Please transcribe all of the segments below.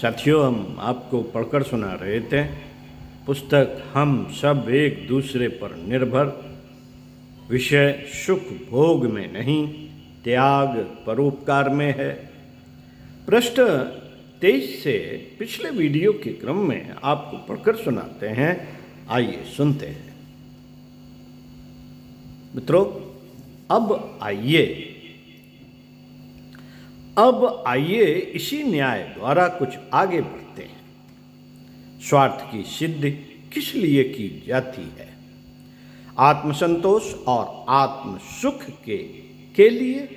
साथियों, हम आपको पढ़कर सुना रहे थे पुस्तक हम सब एक दूसरे पर निर्भर, विषय सुख भोग में नहीं त्याग परोपकार में है। पृष्ठ 23 से पिछले वीडियो के क्रम में आपको पढ़कर सुनाते हैं। आइए सुनते हैं। मित्रों, अब आइए इसी न्याय द्वारा कुछ आगे बढ़ते हैं। स्वार्थ की सिद्धि किस लिए की जाती है? आत्मसंतोष और आत्म सुख के लिए।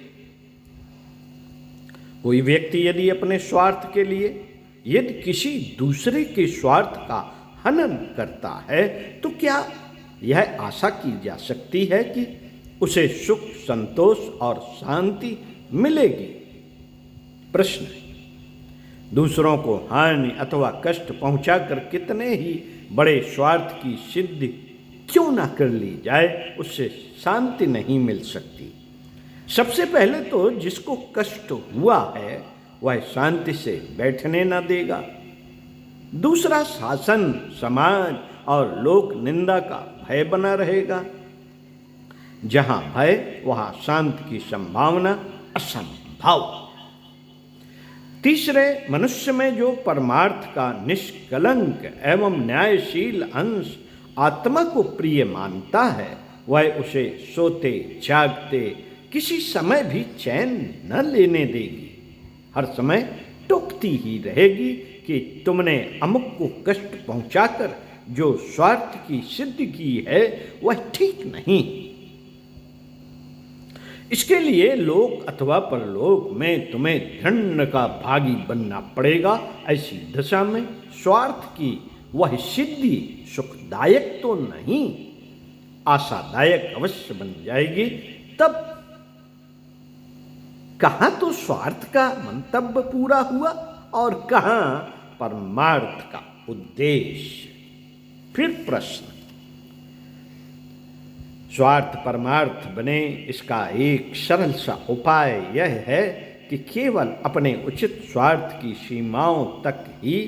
कोई व्यक्ति यदि अपने स्वार्थ के लिए यदि किसी दूसरे के स्वार्थ का हनन करता है तो क्या यह आशा की जा सकती है कि उसे सुख, संतोष और शांति मिलेगी? प्रश्न: दूसरों को हानि अथवा कष्ट पहुंचाकर कितने ही बड़े स्वार्थ की सिद्धि क्यों ना कर ली जाए, उससे शांति नहीं मिल सकती। सबसे पहले तो जिसको कष्ट हुआ है वह शांति से बैठने न देगा। दूसरा, शासन, समाज और लोक निंदा का भय बना रहेगा। जहां भय वहां शांति की संभावना असंभव। तीसरे, मनुष्य में जो परमार्थ का निष्कलंक एवं न्यायशील अंश आत्मा को प्रिय मानता है वह उसे सोते जागते किसी समय भी चैन न लेने देगी। हर समय टोकती ही रहेगी कि तुमने अमुक को कष्ट पहुंचाकर जो स्वार्थ की सिद्धि की है वह ठीक नहीं। इसके लिए लोक अथवा परलोक में तुम्हें दंड का भागी बनना पड़ेगा। ऐसी दशा में स्वार्थ की वह सिद्धि सुखदायक तो नहीं, आशादायक अवश्य बन जाएगी। तब कहाँ तो स्वार्थ का मंतव्य पूरा हुआ और कहाँ परमार्थ का उद्देश्य। फिर प्रश्न: स्वार्थ परमार्थ बने, इसका एक सरल सा उपाय यह है कि केवल अपने उचित स्वार्थ की सीमाओं तक ही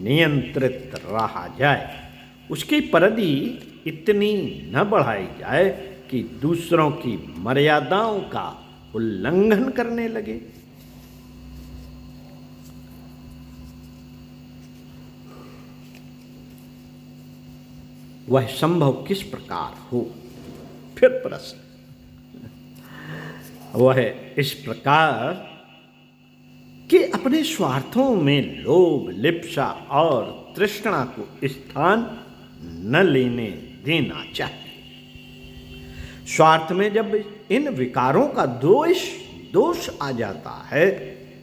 नियंत्रित रहा जाए। उसकी परिधि इतनी न बढ़ाई जाए कि दूसरों की मर्यादाओं का उल्लंघन करने लगे। वह संभव किस प्रकार हो? फिर प्रश्न: वह इस प्रकार कि अपने स्वार्थों में लोभ, लिप्सा और तृष्णा को स्थान न लेने देना चाहिए। स्वार्थ में जब इन विकारों का दोष आ जाता है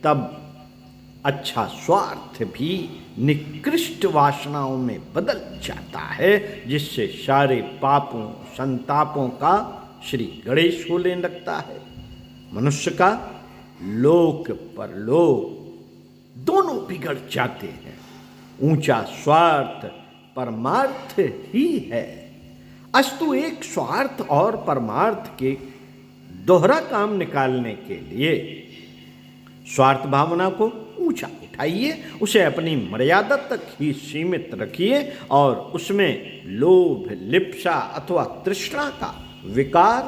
तब अच्छा स्वार्थ भी निकृष्ट वासनाओं में बदल जाता है, जिससे सारे पापों संतापों का श्री गणेश हो लेने लगता है। मनुष्य का लोक परलोक दोनों बिगड़ जाते हैं। ऊंचा स्वार्थ परमार्थ ही है। अस्तु एक स्वार्थ और परमार्थ के दोहरा काम निकालने के लिए स्वार्थ भावना को ऊंचा उठाइए, उसे अपनी मर्यादा तक ही सीमित रखिए और उसमें लोभ, लिप्सा अथवा तृष्णा का विकार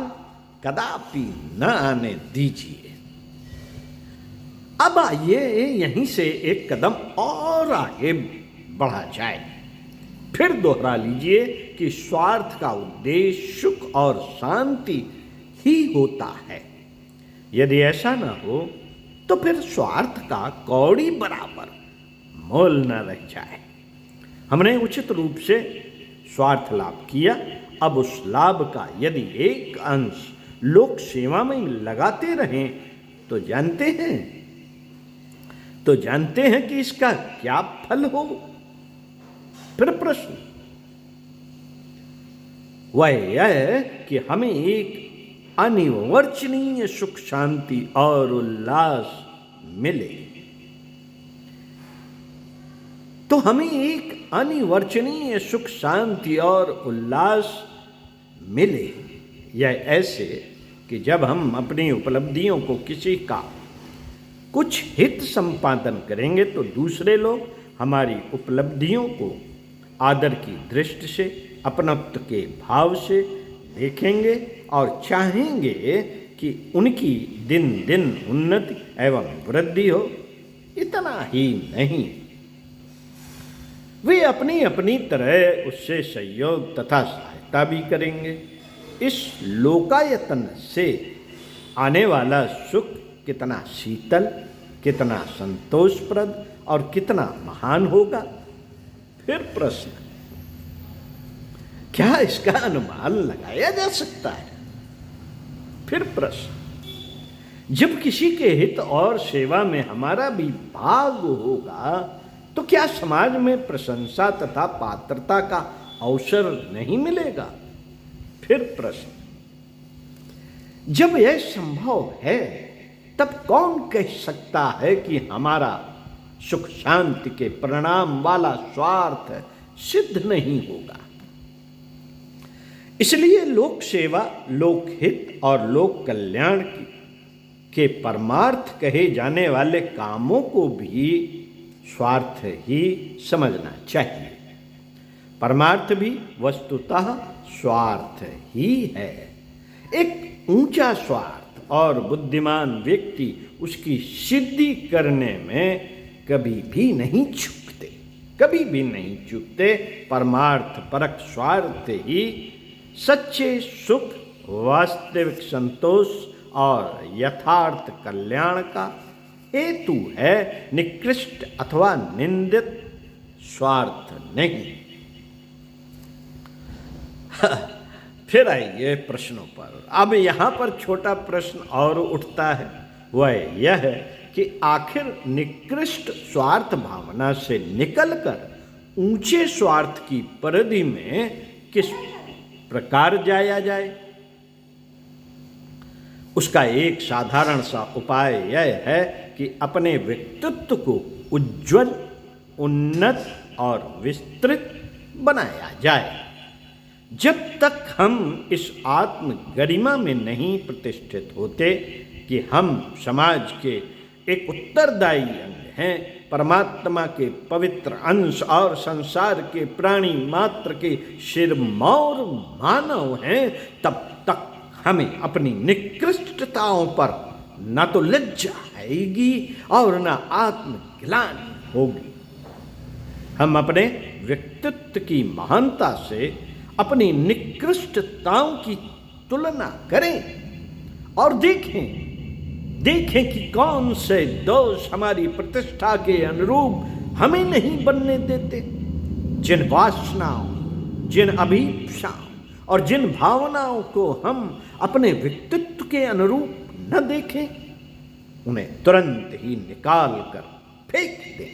कदापि न आने दीजिए। अब आइए यहीं से एक कदम और आगे बढ़ा जाए। फिर दोहरा लीजिए कि स्वार्थ का उद्देश्य सुख और शांति ही होता है। यदि ऐसा न हो तो फिर स्वार्थ का कौड़ी बराबर मोल न रह जाए। हमने उचित रूप से स्वार्थ लाभ किया, अब उस लाभ का यदि एक अंश लोक सेवा में लगाते रहें तो जानते हैं कि इसका क्या फल हो। फिर प्रश्न वह यह कि हमें एक अनिवर्चनीय सुख, शांति और उल्लास मिले। तो हमें एक अनिवर्चनीय सुख, शांति और उल्लास मिले। यह ऐसे कि जब हम अपनी उपलब्धियों को किसी का कुछ हित संपादन करेंगे तो दूसरे लोग हमारी उपलब्धियों को आदर की दृष्टि से, अपनत्व के भाव से देखेंगे और चाहेंगे कि उनकी दिन दिन उन्नति एवं वृद्धि हो। इतना ही नहीं, वे अपनी अपनी तरह उससे सहयोग तथा सहायता भी करेंगे। इस लोकायतन से आने वाला सुख कितना शीतल, कितना संतोषप्रद और कितना महान होगा। फिर प्रश्न, क्या इसका अनुमान लगाया जा सकता है? फिर प्रश्न, जब किसी के हित और सेवा में हमारा भी भाग होगा तो क्या समाज में प्रशंसा तथा पात्रता का अवसर नहीं मिलेगा? फिर प्रश्न, जब यह संभव है तब कौन कह सकता है कि हमारा सुख शांति के परिणाम वाला स्वार्थ सिद्ध नहीं होगा? इसलिए लोक सेवा, लोकहित और लोक कल्याण के परमार्थ कहे जाने वाले कामों को भी स्वार्थ ही समझना चाहिए। परमार्थ भी वस्तुतः स्वार्थ ही है। एक ऊंचा स्वार्थ और बुद्धिमान व्यक्ति उसकी सिद्धि करने में कभी भी नहीं चूकते, कभी भी नहीं चूकते। परमार्थ परक स्वार्थ ही सच्चे सुख, वास्तविक संतोष और यथार्थ कल्याण का हेतु है, निकृष्ट अथवा निंदित स्वार्थ नहीं। फिर आइए प्रश्नों पर। अब यहाँ पर छोटा प्रश्न और उठता है, वह यह है कि आखिर निकृष्ट स्वार्थ भावना से निकलकर ऊंचे स्वार्थ की परिधि में किस प्रकार जाया जाए? उसका एक साधारण सा उपाय यह है कि अपने व्यक्तित्व को उज्ज्वल, उन्नत और विस्तृत बनाया जाए। जब तक हम इस आत्म गरिमा में नहीं प्रतिष्ठित होते कि हम समाज के एक उत्तरदायी अंग हैं, परमात्मा के पवित्र अंश और संसार के प्राणी मात्र के सिरमौर मानव हैं, तब तक हमें अपनी निकृष्टताओं पर न तो लज्जा आएगी और न आत्मग्लानि होगी। हम अपने व्यक्तित्व की महानता से अपनी निकृष्टताओं की तुलना करें और देखें कि कौन से दोष हमारी प्रतिष्ठा के अनुरूप हमें नहीं बनने देते। जिन वासनाओं, जिन अभीप्साओं और जिन भावनाओं को हम अपने व्यक्तित्व के अनुरूप न देखें, उन्हें तुरंत ही निकाल कर फेंक दें।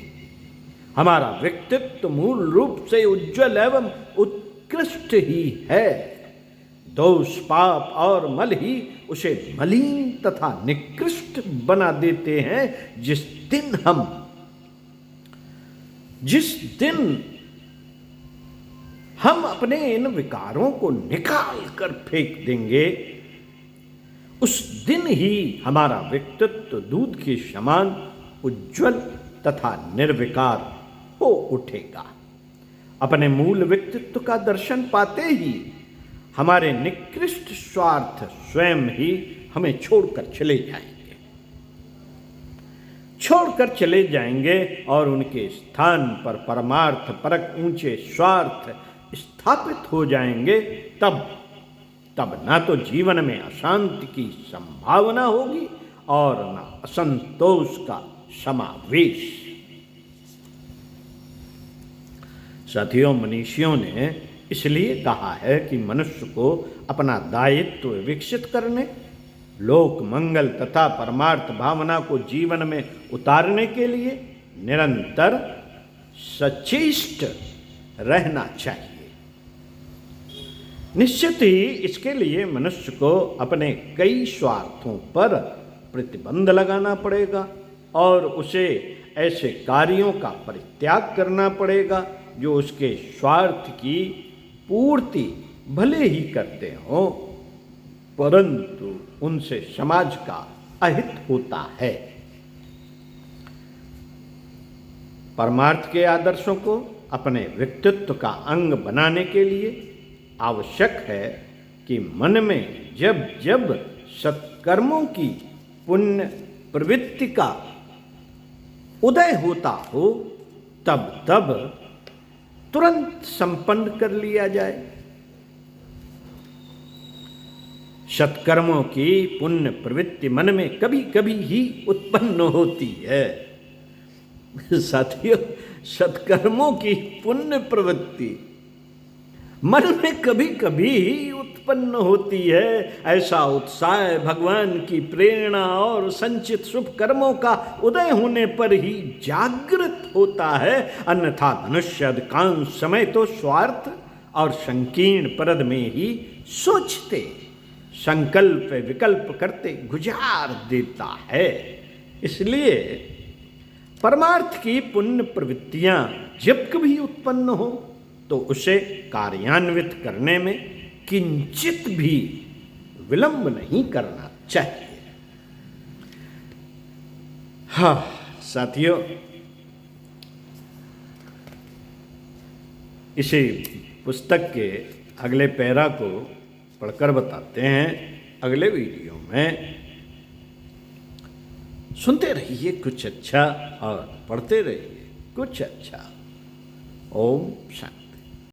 हमारा व्यक्तित्व मूल रूप से उज्ज्वल एवं उत्कृष्ट ही है। दोष, पाप और मल ही उसे मलिन तथा निकृष्ट बना देते हैं। जिस दिन हम अपने इन विकारों को निकाल कर फेंक देंगे, उस दिन ही हमारा व्यक्तित्व दूध के समान उज्ज्वल तथा निर्विकार हो उठेगा। अपने मूल व्यक्तित्व का दर्शन पाते ही हमारे निकृष्ट स्वार्थ स्वयं ही हमें छोड़कर चले जाएंगे और उनके स्थान पर परमार्थ परक ऊंचे स्वार्थ स्थापित हो जाएंगे। तब ना तो जीवन में अशांति की संभावना होगी और न असंतोष का समावेश। साथियों, मनीषियों ने इसलिए कहा है कि मनुष्य को अपना दायित्व विकसित करने, लोक मंगल तथा परमार्थ भावना को जीवन में उतारने के लिए निरंतर सचेष्ट रहना चाहिए। निश्चित ही इसके लिए मनुष्य को अपने कई स्वार्थों पर प्रतिबंध लगाना पड़ेगा और उसे ऐसे कार्यों का परित्याग करना पड़ेगा जो उसके स्वार्थ की पूर्ति भले ही करते हों, परंतु उनसे समाज का अहित होता है। परमार्थ के आदर्शों को अपने व्यक्तित्व का अंग बनाने के लिए आवश्यक है कि मन में जब जब सत्कर्मों की पुण्य प्रवृत्ति का उदय होता हो तब तब तुरंत संपन्न कर लिया जाए। सत्कर्मों की पुण्य प्रवृत्ति मन में कभी कभी ही उत्पन्न होती है। साथियों, सत्कर्मों की पुण्य प्रवृत्ति मन में कभी कभी ही उत्पन्न होती है। ऐसा उत्साह भगवान की प्रेरणा और संचित शुभ कर्मों का उदय होने पर ही जागृत होता है, अन्यथा मनुष्य अधिकांश समय तो स्वार्थ और संकीर्ण परद में ही सोचते, संकल्प विकल्प करते गुजार देता है। इसलिए परमार्थ की पुण्य प्रवृत्तियां जब कभी उत्पन्न हो तो उसे कार्यान्वित करने में किंचित भी विलंब नहीं करना चाहिए। हाँ साथियों, इसी पुस्तक के अगले पैरा को पढ़कर बताते हैं अगले वीडियो में। सुनते रहिए कुछ अच्छा और पढ़ते रहिए कुछ अच्छा। ओम शांति।